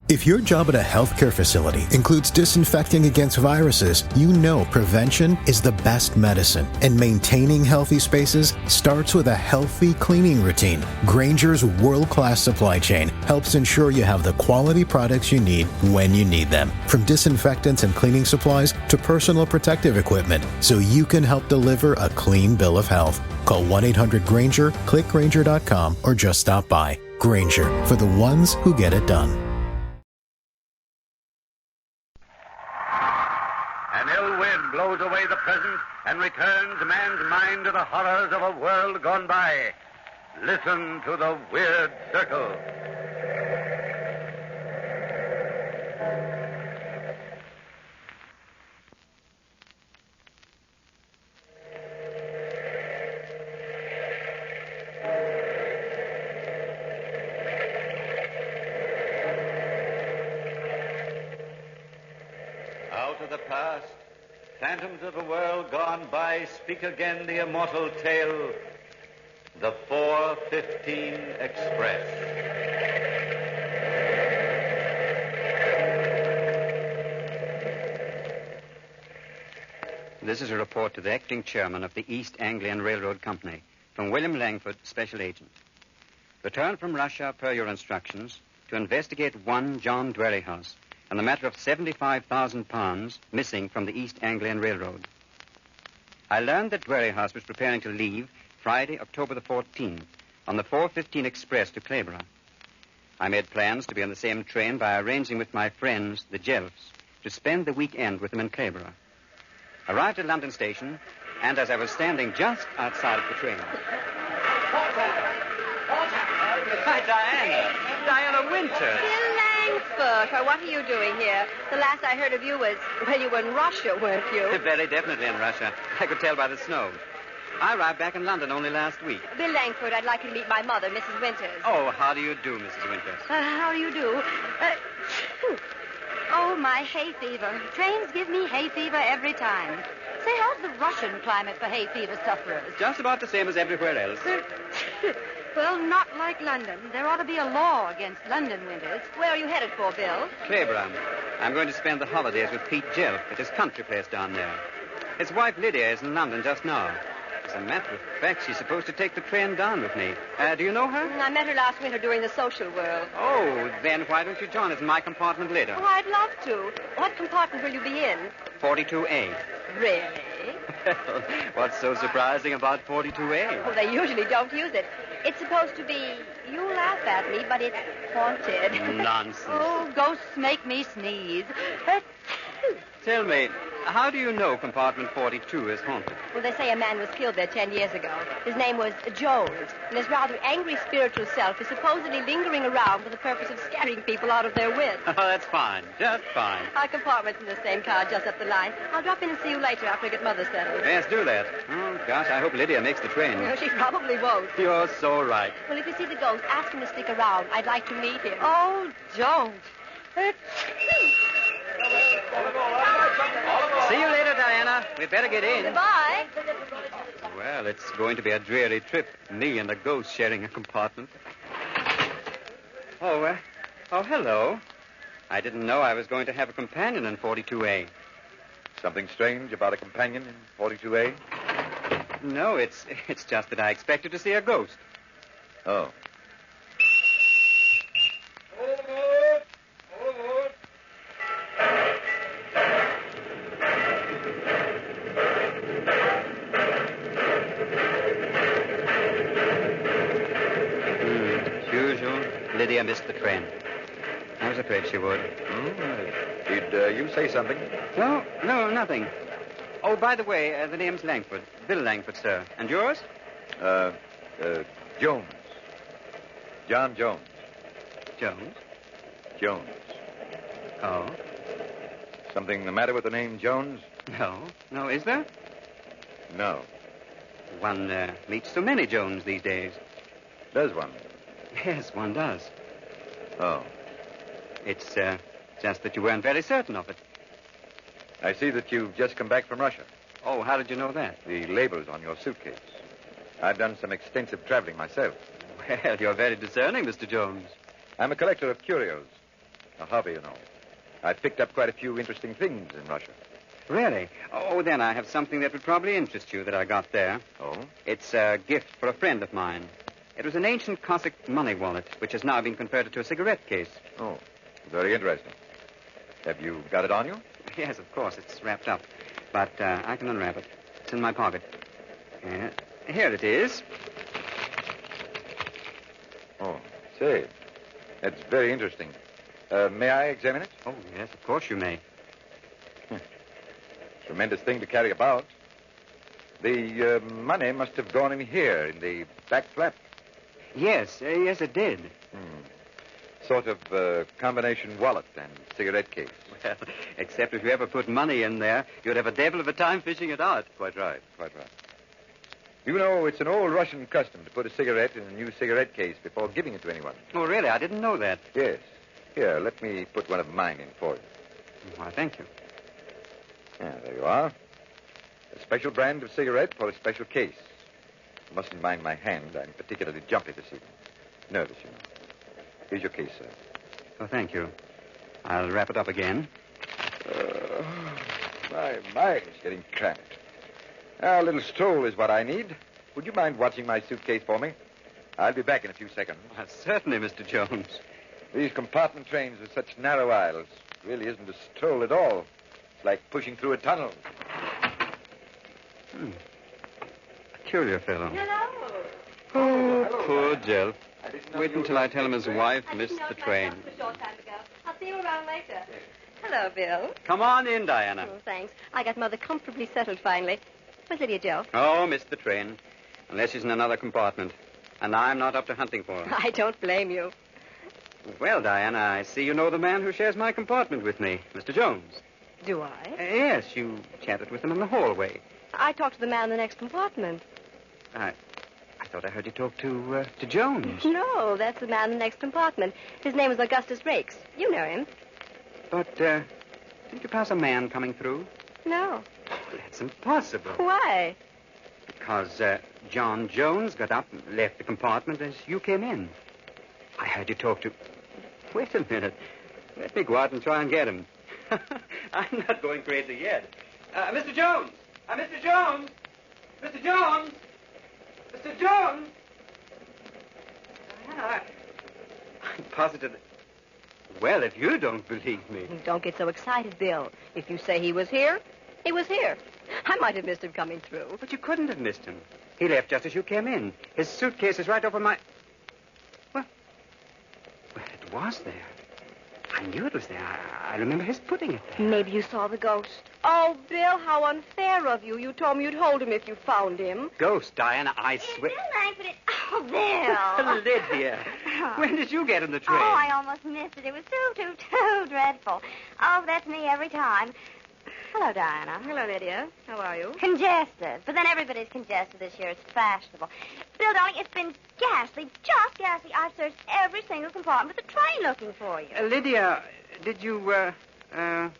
If your job at a healthcare facility includes disinfecting against viruses, you know prevention is the best medicine. And maintaining healthy spaces starts with a healthy cleaning routine. Grainger's world-class supply chain helps ensure you have the quality products you need when you need them. From disinfectants and cleaning supplies to personal protective equipment, so you can help deliver a clean bill of health. Call 1-800-GRAINGER, click Grainger.com, or just stop by. Grainger, for the ones who get it done. An ill wind blows away the present and returns man's mind to the horrors of a world gone by. Listen to the Weird Circle. Out of the past, phantoms of a world gone by speak again the immortal tale, the 4:15 Express. This is a report to the acting chairman of the East Anglian Railroad Company from William Langford, special agent. Return from Russia per your instructions to investigate one John Dwerrihouse and the matter of £75,000 missing from the East Anglian Railroad. I learned that Dwerrihouse was preparing to leave Friday, October the 14th, on the 4:15 Express to Clayborough. I made plans to be on the same train by arranging with my friends, the Jelfs, to spend the weekend with them in Clayborough. Arrived at London Station, and as I was standing just outside of the train... Hi, Diana Winters. Langford, what are you doing here? The last I heard of you was, well, you were in Russia, weren't you? Very definitely in Russia. I could tell by the snow. I arrived back in London only last week. Bill Langford, I'd like you to meet my mother, Mrs. Winters. Oh, how do you do, Mrs. Winters? How do you do? Oh, my hay fever. Trains give me hay fever every time. Say, how's the Russian climate for hay fever sufferers? Just about the same as everywhere else. Well, not like London. There ought to be a law against London winters. Where are you headed for, Bill? Clayborough. I'm going to spend the holidays with Pete Jelf at his country place down there. His wife, Lydia, is in London just now. As a matter of fact, she's supposed to take the train down with me. Do you know her? I met her last winter during the social world. Oh, then why don't you join us in my compartment later? Oh, I'd love to. What compartment will you be in? 42A. Really? What's so surprising about 42A? Oh, they usually don't use it. It's supposed to be, you laugh at me, but it's haunted. Nonsense. Oh, ghosts make me sneeze. Tell me, how do you know compartment 42 is haunted? Well, they say a man was killed there 10 years ago. His name was Jones, and his rather angry spiritual self is supposedly lingering around for the purpose of scaring people out of their wits. Oh, that's fine. Just fine. Our compartment's in the same car just up the line. I'll drop in and see you later after I get Mother settled. Yes, do that. Oh, gosh, I hope Lydia makes the train. No, she probably won't. You're so right. Well, if you see the ghost, ask him to stick around. I'd like to meet him. Oh, don't. See you later, Diana. We'd better get in. Goodbye. Well, it's going to be a dreary trip, me and a ghost sharing a compartment. Oh, hello. I didn't know I was going to have a companion in 42A. Something strange about a companion in 42A? No, it's just that I expected to see a ghost. Oh. Lydia missed the train. I was afraid she would. Did you say something? No, nothing. Oh, by the way, the name's Langford. Bill Langford, sir. And yours? Jones. John Jones. Jones? Jones. Oh? Something the matter with the name Jones? No, is there? No. One meets so many Jones these days. Does one? Yes, one does. Oh. It's just that you weren't very certain of it. I see that you've just come back from Russia. Oh, how did you know that? The labels on your suitcase. I've done some extensive traveling myself. Well, you're very discerning, Mr. Jones. I'm a collector of curios. A hobby, you know. I've picked up quite a few interesting things in Russia. Really? Oh, then I have something that would probably interest you that I got there. Oh? It's a gift for a friend of mine. It was an ancient Cossack money wallet, which has now been converted to a cigarette case. Oh, very interesting. Have you got it on you? Yes, of course. It's wrapped up. But I can unwrap it. It's in my pocket. Here it is. Oh, say, that's very interesting. May I examine it? Oh, yes, of course you may. Tremendous thing to carry about. The money must have gone in here, in the back flap. Yes, yes, it did. Sort of combination wallet and cigarette case. Well, except if you ever put money in there, you'd have a devil of a time fishing it out. Quite right, quite right. You know, it's an old Russian custom to put a cigarette in a new cigarette case before giving it to anyone. Oh, really? I didn't know that. Yes. Here, let me put one of mine in for you. Why, thank you. Yeah, there you are. A special brand of cigarette for a special case. You mustn't mind my hand. I'm particularly jumpy this evening. Nervous, you know. Here's your case, sir. Oh, thank you. I'll wrap it up again. My is getting cramped. A little stroll is what I need. Would you mind watching my suitcase for me? I'll be back in a few seconds. Well, certainly, Mr. Jones. These compartment trains with such narrow aisles really isn't a stroll at all. It's like pushing through a tunnel. Peculiar fellow. Hello. Oh, hello, poor Diana. Jill. I didn't know Wait you until were I tell him his wife I missed didn't know the it might train. happen a short time ago. I'll see you around later. Hello, Bill. Come on in, Diana. Oh, thanks. I got Mother comfortably settled finally. Where's Lydia Joe? Oh, missed the train. Unless she's in another compartment. And I'm not up to hunting for her. I don't blame you. Well, Diana, I see you know the man who shares my compartment with me, Mr. Jones. Do I? Yes, you chatted with him in the hallway. I talked to the man in the next compartment. I thought I heard you talk to Jones. No, that's the man in the next compartment. His name is Augustus Rakes. You know him. But, didn't you pass a man coming through? No. That's impossible. Why? Because John Jones got up and left the compartment as you came in. I heard you talk to... Wait a minute. Let me go out and try and get him. I'm not going crazy yet. Mr. Jones! Mr. Jones! Mr. Jones! Mr. Jones! I'm positive... Well, if you don't believe me... Don't get so excited, Bill. If you say he was here, he was here. I might have missed him coming through. But you couldn't have missed him. He left just as you came in. His suitcase is right over my... Well, it was there. I knew it was there. I remember his putting it there. Maybe you saw the ghost. Oh, Bill, how unfair of you. You told me you'd hold him if you found him. Ghost, Diana, I swear... Bill Langford, oh, Bill. Lydia, when did you get in the train? Oh, I almost missed it. It was too dreadful. Oh, that's me every time. Hello, Diana. Hello, Lydia. How are you? Congested. But then everybody's congested this year. It's fashionable. Bill, darling, it's been ghastly, just ghastly. I've searched every single compartment of the train looking for you. Lydia, did you,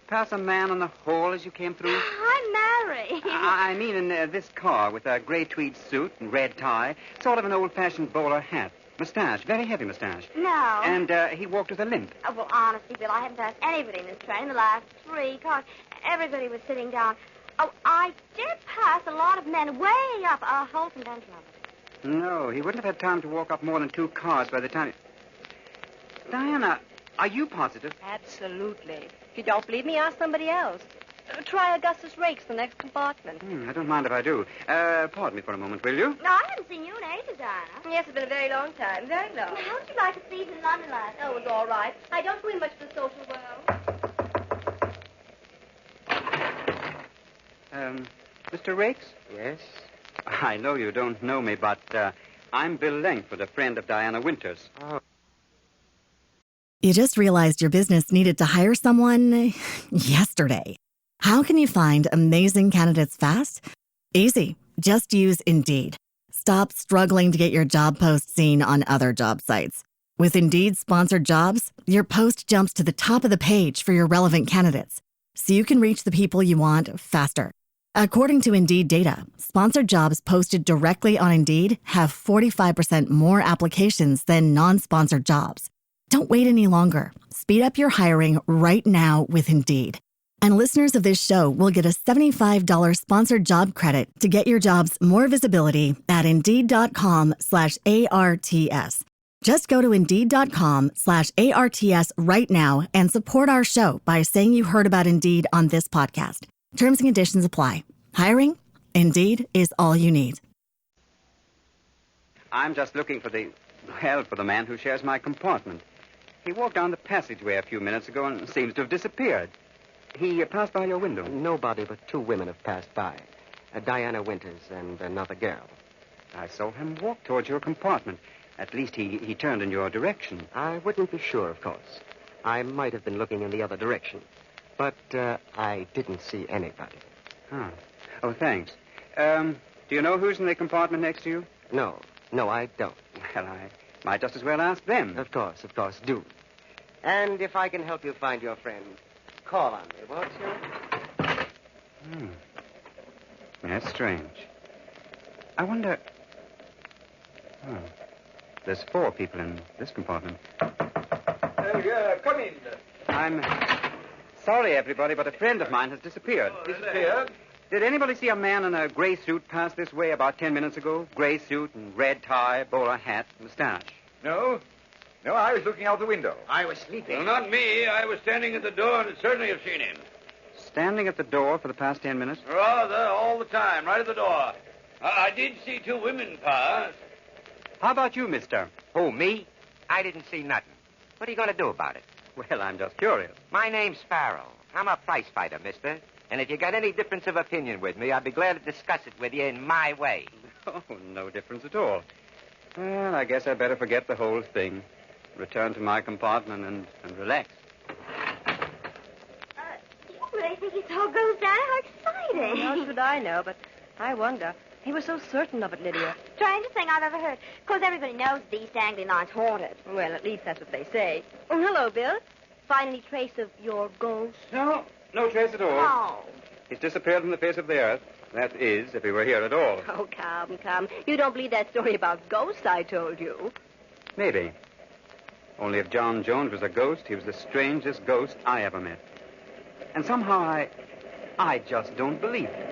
pass a man in the hall as you came through? I'm married. I mean in this car with a gray tweed suit and red tie, sort of an old-fashioned bowler hat. Mustache, very heavy mustache. No. And he walked with a limp. Oh, well, honestly, Bill, I haven't passed anybody in this train in the last 3 cars. Everybody was sitting down. Oh, I did pass a lot of men way up, a whole convention of them. No, he wouldn't have had time to walk up more than 2 cars by the time... Diana, are you positive? Absolutely. If you don't believe me, ask somebody else. Try Augustus Rakes, the next compartment. I don't mind if I do. Pardon me for a moment, will you? No, I haven't seen you in ages, Diana. Yes, it's been a very long time. Very long. How did you like the season in London last Oh, it was all right. I don't go in much for the social world. Mr. Rakes? Yes? I know you don't know me, but I'm Bill Langford, a friend of Diana Winters. Oh. You just realized your business needed to hire someone yesterday. How can you find amazing candidates fast? Easy. Just use Indeed. Stop struggling to get your job post seen on other job sites. With Indeed sponsored jobs, your post jumps to the top of the page for your relevant candidates, so you can reach the people you want faster. According to Indeed data, sponsored jobs posted directly on Indeed have 45% more applications than non-sponsored jobs. Don't wait any longer. Speed up your hiring right now with Indeed. And listeners of this show will get a $75 sponsored job credit to get your jobs more visibility at Indeed.com/ARTS. Just go to Indeed.com/ARTS right now and support our show by saying you heard about Indeed on this podcast. Terms and conditions apply. Hiring? Indeed is all you need. I'm just looking for the man who shares my compartment. He walked down the passageway a few minutes ago and seems to have disappeared. He passed by your window. Nobody but two women have passed by. Diana Winters and another girl. I saw him walk towards your compartment. At least he turned in your direction. I wouldn't be sure, of course. I might have been looking in the other direction. But I didn't see anybody. Huh. Oh, thanks. Do you know who's in the compartment next to you? No, I don't. Well, I might just as well ask them. Of course, do. And if I can help you find your friend, call on me, won't you? That's strange. I wonder... There's 4 people in this compartment. Come in. I'm sorry, everybody, but a friend of mine has disappeared. Disappeared? Did anybody see a man in a gray suit pass this way about 10 minutes ago? Gray suit and red tie, bowler hat, mustache. No, I was looking out the window. I was sleeping. Well, not me. I was standing at the door and certainly have seen him. Standing at the door for the past 10 minutes? Rather, all the time, right at the door. I did see 2 women pass. How about you, mister? Who, me? I didn't see nothing. What are you going to do about it? Well, I'm just curious. My name's Farrell. I'm a prize fighter, mister. And if you got any difference of opinion with me, I'd be glad to discuss it with you in my way. Oh, no difference at all. Well, I guess I'd better forget the whole thing. Return to my compartment and relax. You really think it all goes down? How exciting. How should I know, but I wonder. He was so certain of it, Lydia. Strangest thing I've ever heard. Of course, everybody knows the East Anglian line's haunted. Well, at least that's what they say. Oh, hello, Bill. Find any trace of your ghost? No trace at all. Oh. He's disappeared from the face of the earth. That is, if he were here at all. Oh, come. You don't believe that story about ghosts I told you? Maybe. Only if John Jones was a ghost, he was the strangest ghost I ever met. And somehow I just don't believe it.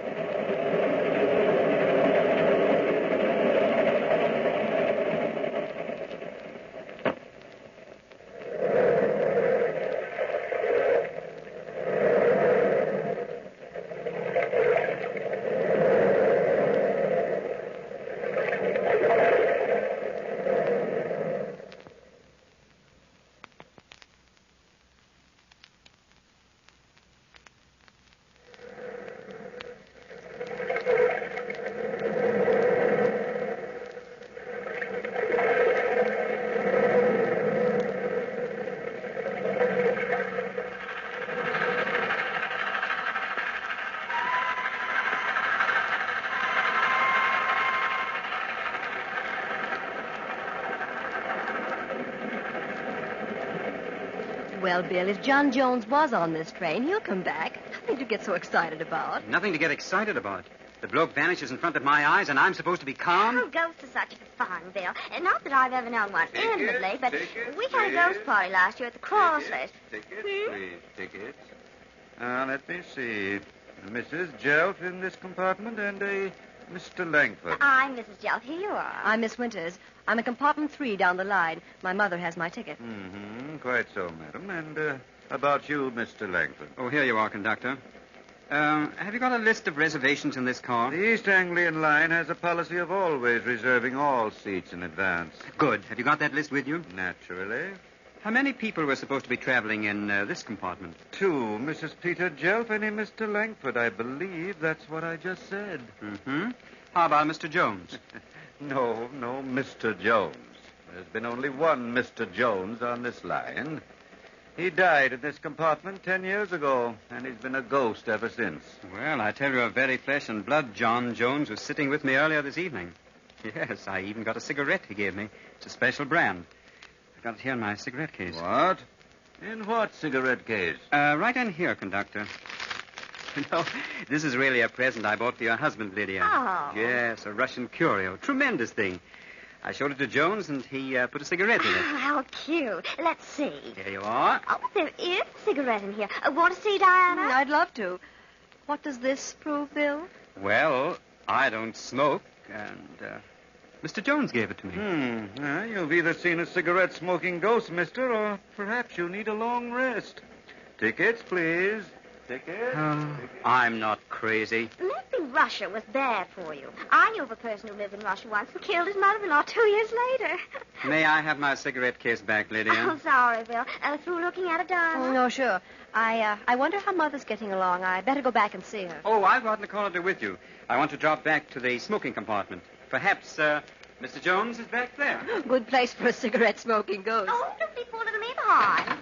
Well, Bill, if John Jones was on this train, he'll come back. Nothing to get so excited about. Nothing to get excited about. The bloke vanishes in front of my eyes, and I'm supposed to be calm? Oh, ghosts are such fun, Bill. And not that I've ever known one intimately, but we had a ghost party last year at the Crossley's. Please, tickets. Let me see. Mrs. Jelf in this compartment and a Mr. Langford. I'm Mrs. Jelf. Here you are. I'm Miss Winters. I'm in compartment 3 down the line. My mother has my ticket. Quite so, madam. And about you, Mr. Langford. Oh, here you are, conductor. Have you got a list of reservations in this car? The East Anglian line has a policy of always reserving all seats in advance. Good. Have you got that list with you? Naturally. How many people were supposed to be traveling in this compartment? 2, Mrs. Peter Jelf and a Mr. Langford. I believe that's what I just said. How about Mr. Jones? No, Mr. Jones. There's been only one Mr. Jones on this line. He died in this compartment 10 years ago, and he's been a ghost ever since. Well, I tell you, a very flesh and blood John Jones was sitting with me earlier this evening. Yes, I even got a cigarette he gave me. It's a special brand. I've got it here in my cigarette case. What? In what cigarette case? Right in here, conductor. No, this is really a present I bought for your husband, Lydia. Oh. Yes, a Russian curio. Tremendous thing. I showed it to Jones, and he put a cigarette in it. Oh, how cute. Let's see. Here you are. Oh, there is a cigarette in here. Want to see, Diana? I'd love to. What does this prove, Bill? Well, I don't smoke, and Mr. Jones gave it to me. You've either seen a cigarette-smoking ghost, mister, or perhaps you need a long rest. Tickets, please. Tickets. I'm not crazy. Maybe Russia was bad for you. I knew of a person who lived in Russia once and killed his mother-in-law 2 years later. May I have my cigarette case back, Lydia? Oh, sorry, Bill. Through looking at it, Diana? Oh, no, sure. I wonder how Mother's getting along. I better go back and see her. Oh, I've got the corridor with you. I want to drop back to the smoking compartment. Perhaps, Mr. Jones is back there. Good place for a cigarette-smoking ghost. Oh, don't be fooling me behind.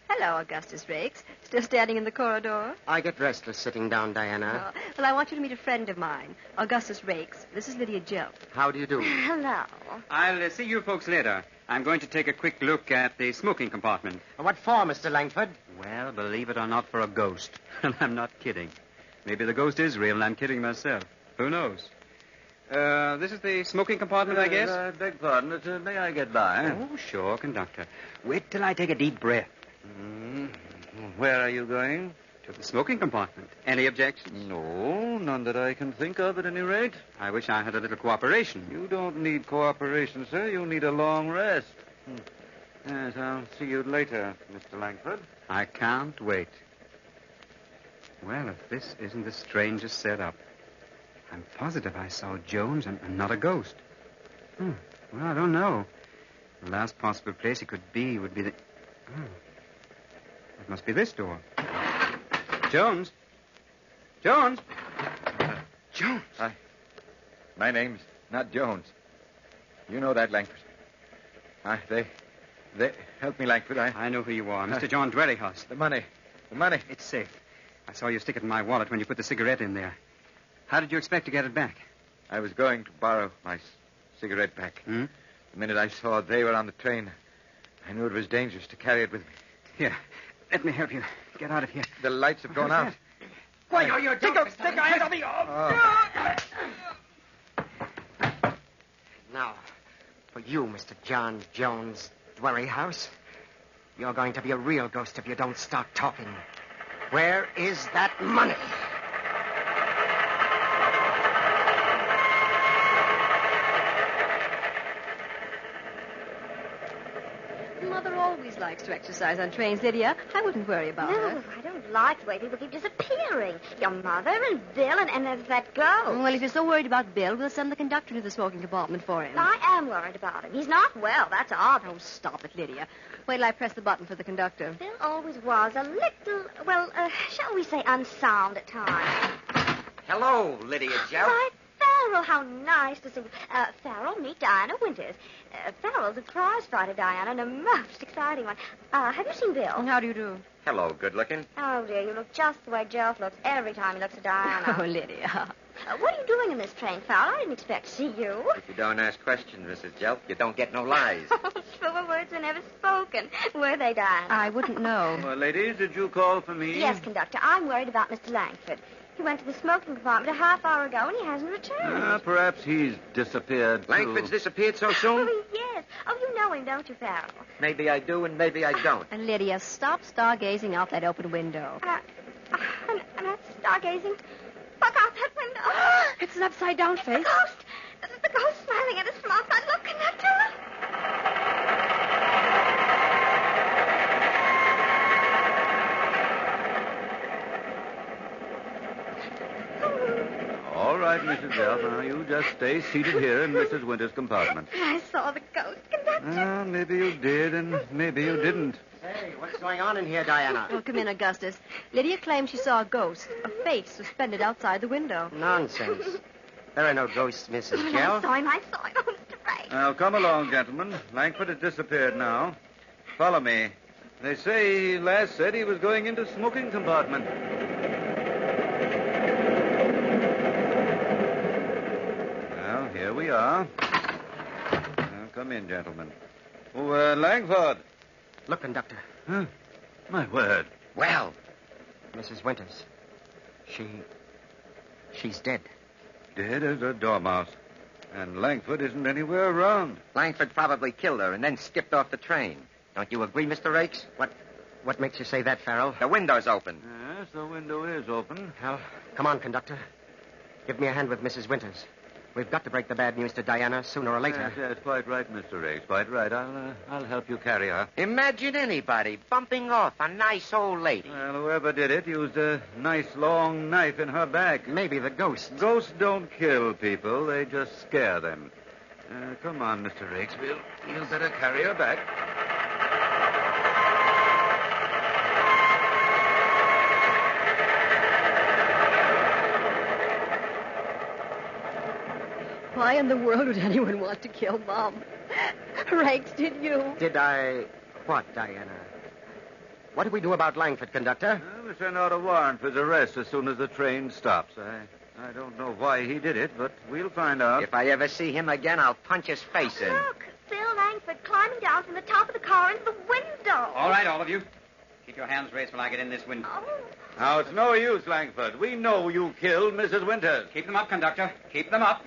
Hello, Augustus Rakes. Still standing in the corridor? I get restless sitting down, Diana. Oh, well, I want you to meet a friend of mine, Augustus Rakes. This is Lydia Jelf. How do you do? Hello. I'll see you folks later. I'm going to take a quick look at the smoking compartment. What for, Mr. Langford? Well, believe it or not, for a ghost. And I'm not kidding. Maybe the ghost is real and I'm kidding myself. Who knows? This is the smoking compartment, I guess? I beg pardon. May I get by? Oh, sure, conductor. Wait till I take a deep breath. Where are you going? To the smoking compartment. Any objections? No, none that I can think of at any rate. I wish I had a little cooperation. You don't need cooperation, sir. You need a long rest. Yes, I'll see you later, Mr. Langford. I can't wait. Well, if this isn't the strangest setup. I'm positive I saw Jones and not a ghost. Well, I don't know. The last possible place it could be would be the... It must be this door. Jones? Jones? Jones? My name's not Jones. You know that, Langford. They help me, Langford. I know who you are. Mr. John Dwerrihouse. The money. It's safe. I saw you stick it in my wallet when you put the cigarette in there. How did you expect to get it back? I was going to borrow my cigarette back. The minute I saw they were on the train, I knew it was dangerous to carry it with me. Here, let me help you get out of here. The lights have gone out. Why are you doing? Take your hands off me. Now, for you, Mr. John Jones Dwerrihouse, you're going to be a real ghost if you don't start talking. Where is that money? Mother always likes to exercise on trains, Lydia. I wouldn't worry about her. No, I don't like the way people keep disappearing. Your mother and Bill and there's that girl. Well, if you're so worried about Bill, we'll send the conductor to the smoking compartment for him. I am worried about him. He's not well, that's obvious. Oh, stop it, Lydia. Wait till I press the button for the conductor. Bill always was a little, shall we say unsound at times. Hello, Lydia Jelf. Why, Farrell, how nice to see you. Farrell, meet Diana Winters. Farrell's a prize fighter, Diana, and a most exciting one. Have you seen Bill? How do you do? Hello, good looking. Oh, dear, you look just the way Jelf looks every time he looks at Diana. Oh, Lydia. What are you doing in this train, Farrell? I didn't expect to see you. If you don't ask questions, Mrs. Jelf, you don't get no lies. Truer words were never spoken. Were they, Diana? I wouldn't know. Well, ladies, did you call for me? Yes, conductor. I'm worried about Mr. Langford. He went to the smoking compartment a half hour ago, and he hasn't returned. Perhaps he's disappeared, too. Langford's disappeared so soon? Oh, yes. Oh, you know him, don't you, Farrell? Maybe I do and maybe I don't. And Lydia, stop stargazing out that open window. I'm not stargazing. Look out that window. It's an upside-down face. It's a ghost. This is the ghost smiling at us from outside. Look, conductor. All right, Mrs. Jelf. Now, you just stay seated here in Mrs. Winter's compartment. I saw the ghost, conductor. Maybe you did and maybe you didn't. Hey, what's going on in here, Diana? Oh, come in, Augustus. Lydia claims she saw a ghost, a face suspended outside the window. Nonsense. There are no ghosts, Mrs. I Jelf. saw him. Oh, Mr. Ray. Now, come along, gentlemen. Langford has disappeared now. Follow me. They say he last said he was going into smoking compartment. Well, here we are. Now, come in, gentlemen. Oh, Langford. Look, conductor. Huh? My word. Well, Mrs. Winters. She's dead. Dead as a dormouse. And Langford isn't anywhere around. Langford probably killed her and then skipped off the train. Don't you agree, Mr. Rakes? What makes you say that, Farrell? The window's open. Yes, the window is open. Well, come on, conductor. Give me a hand with Mrs. Winters. We've got to break the bad news to Diana sooner or later. Yes, quite right, Mr. Rakes. Quite right. I'll help you carry her. Imagine anybody bumping off a nice old lady. Well, whoever did it used a nice long knife in her back. Maybe the ghost. Ghosts don't kill people. They just scare them. Come on, Mr. Rakes. We'll better carry her back. Why in the world would anyone want to kill Mom? Rakes, did you? Did I... What, Diana? What do we do about Langford, conductor? We send out a warrant for his arrest as soon as the train stops. I don't know why he did it, but we'll find out. If I ever see him again, I'll punch his face in. Look, Bill Langford climbing down from the top of the car into the window. All right, all of you. Keep your hands raised while I get in this window. Oh. Now, it's no use, Langford. We know you killed Mrs. Winters. Keep them up, conductor. Keep them up.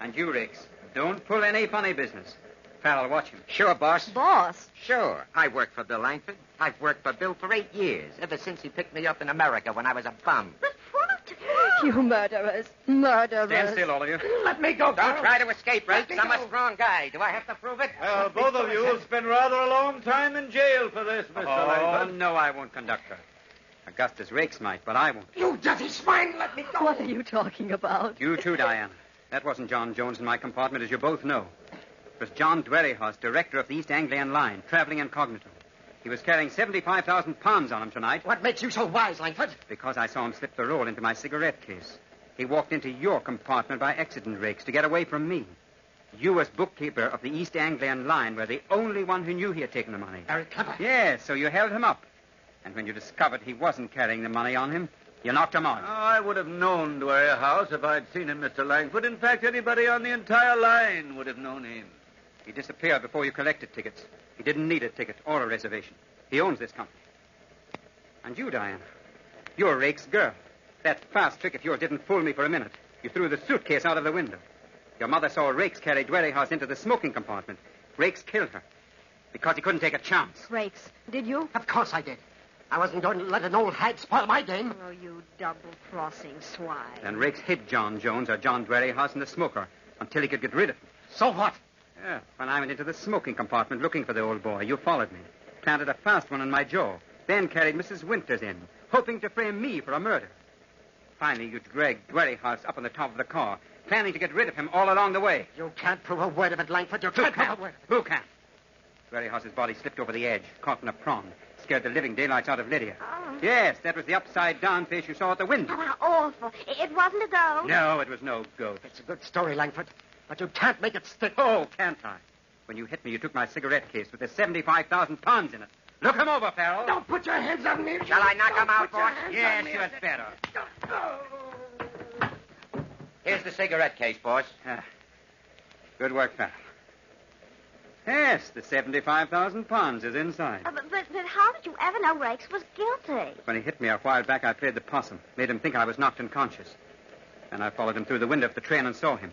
And you, Rakes, don't pull any funny business. Farrell, watch him. Sure, boss. Boss? Sure. I worked for Bill Langford. I've worked for Bill for 8 years, ever since he picked me up in America when I was a bum. But what? You murderers. Murderers. Stand still, all of you. Let me go, Don't try to escape, Rakes. I'm a strong guy. Do I have to prove it? Well, both of you will spend rather a long time in jail for this, Mr. Langford. No, I won't, conductor. Augustus Rakes might, but I won't. You dirty swine, let me go. What are you talking about? You too, Diana. That wasn't John Jones in my compartment, as you both know. It was John Dwerrihouse, director of the East Anglian Line, traveling incognito. He was carrying 75,000 pounds on him tonight. What makes you so wise, Langford? Because I saw him slip the roll into my cigarette case. He walked into your compartment by accident, Rakes, to get away from me. You, as bookkeeper of the East Anglian Line, were the only one who knew he had taken the money. Very clever. Yes, so you held him up. And when you discovered he wasn't carrying the money on him, you knocked him out. Oh, I would have known Dwerrihouse if I'd seen him, Mr. Langford. In fact, anybody on the entire line would have known him. He disappeared before you collected tickets. He didn't need a ticket or a reservation. He owns this company. And you, Diana, you're Rake's girl. That fast trick of yours didn't fool me for a minute. You threw the suitcase out of the window. Your mother saw Rakes carry Dwerrihouse into the smoking compartment. Rakes killed her because he couldn't take a chance. Rakes, did you? Of course I did. I wasn't going to let an old hag spoil my game. Oh, you double-crossing swine. And Rakes hid John Jones or John Dwerrihouse in the smoker until he could get rid of him. So what? Yeah, when I went into the smoking compartment looking for the old boy, you followed me, planted a fast one in my jaw, then carried Mrs. Winters in, hoping to frame me for a murder. Finally, you dragged Dwerrihouse up on the top of the car, planning to get rid of him all along the way. You can't prove a word of it, Langford. You can't prove a word of it. Who can? Dwerrihouse's body slipped over the edge, caught in a prong, scared the living daylights out of Lydia. Oh. Yes, that was the upside-down face you saw at the window. Oh, how awful. It wasn't a ghost. No, it was no ghost. It's a good story, Langford, but you can't make it stick. Oh, can't I? When you hit me, you took my cigarette case with the 75,000 pounds in it. Look him over, Farrell. Don't put your hands on me. Shall I knock him out, boss? Yes, you had better. Here's the cigarette case, boss. Good work, Farrell. Yes, the 75,000 pounds is inside. But how did you ever know Rakes was guilty? When he hit me a while back, I played the possum, made him think I was knocked unconscious. Then I followed him through the window of the train and saw him.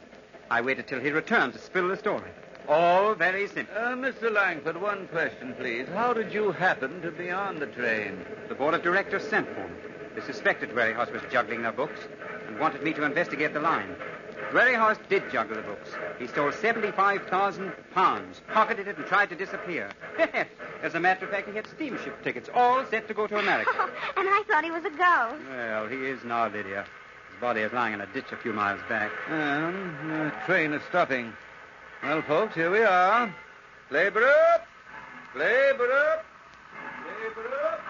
I waited till he returned to spill the story. All very simple. Mr. Langford, one question, please. How did you happen to be on the train? The board of directors sent for me. They suspected Dwerrihouse was juggling their books and wanted me to investigate the line. Dwerrihouse did juggle the books. He stole 75,000 pounds, pocketed it, and tried to disappear. As a matter of fact, he had steamship tickets, all set to go to America. And I thought he was a ghost. Well, he is now, Lydia. His body is lying in a ditch a few miles back. The train is stopping. Well, folks, here we are. Labor up! Labor up! Labor up!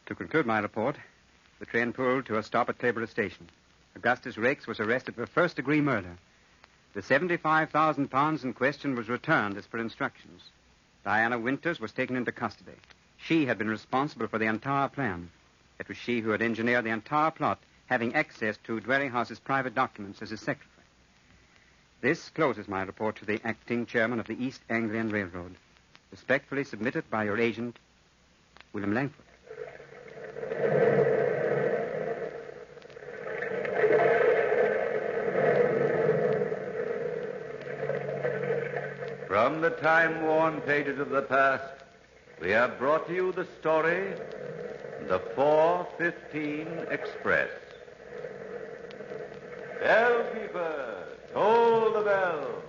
To conclude my report, the train pulled to a stop at Clayborough Station. Augustus Rakes was arrested for first-degree murder. The 75,000 pounds in question was returned as per instructions. Diana Winters was taken into custody. She had been responsible for the entire plan. It was she who had engineered the entire plot, having access to Dwerrihouse's private documents as his secretary. This closes my report to the acting chairman of the East Anglian Railroad. Respectfully submitted by your agent, William Langford. From the time-worn pages of the past, we have brought to you the story, The 4:15 Express. Bellkeeper, toll the bell.